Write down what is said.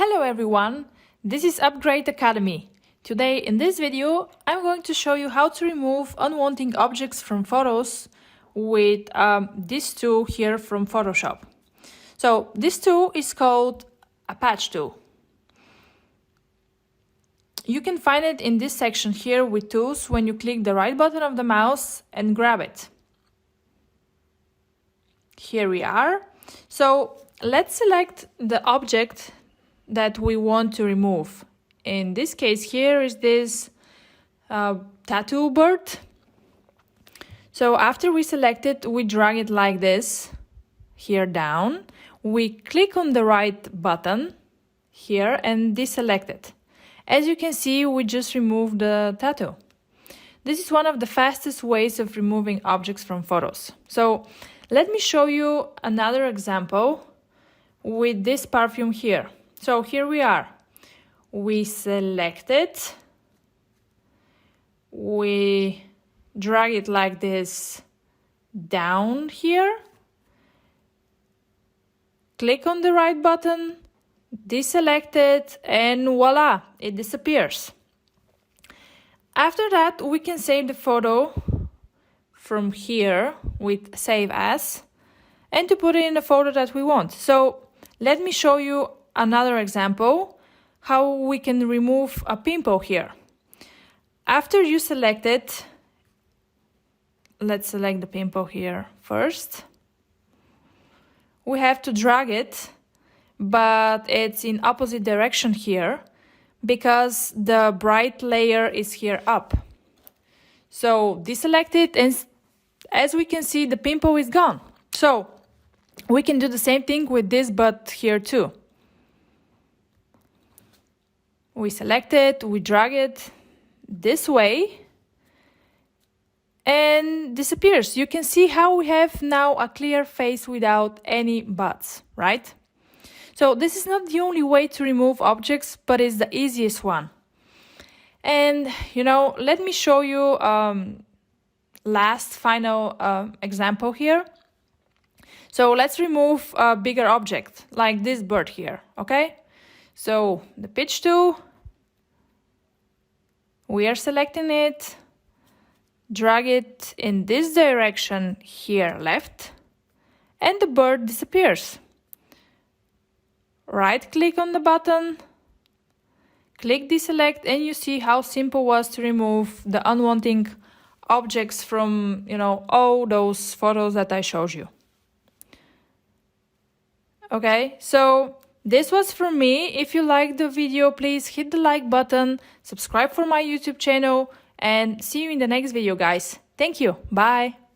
Hello everyone, this is Upgrade Academy. Today in this video I'm going to show you how to remove unwanting objects from photos with this tool here from Photoshop. So this tool is called a patch tool. You can find it in this section here with tools when you click the right button of the mouse and grab it. Here we are. So let's select the object that we want to remove. In this case here is this tattoo bird. So after we select it, we drag it like this, here down. We click on the right button here and deselect it. As you can see, we just removed the tattoo. This is one of the fastest ways of removing objects from photos. So let me show you another example with this perfume here. So here we are. We select it. We drag it like this down here. Click on the right button, deselect it, and voila, it disappears. After that, we can save the photo from here with Save As and to put it in the folder that we want. So let me show you another example how we can remove a pimple here. After you select it, let's select the pimple here first. We have to drag it, but it's in opposite direction here because the bright layer is here up. So deselect it, and as we can see, the pimple is gone. So we can do the same thing with this but here too. We select it, we drag it this way, and disappears. You can see how we have now a clear face without any buds, right? So this is not the only way to remove objects, but it's the easiest one. And let me show you last final example here. So let's remove a bigger object like this bird here, okay? So the pitch tool, we are selecting it, drag it in this direction here left, and the bird disappears. Right click on the button, click deselect, and you see how simple it was to remove the unwanting objects from, all those photos that I showed you. Okay, so this was from me. If you liked the video, please hit the like button, subscribe for my YouTube channel, and see you in the next video, guys. Thank you. Bye.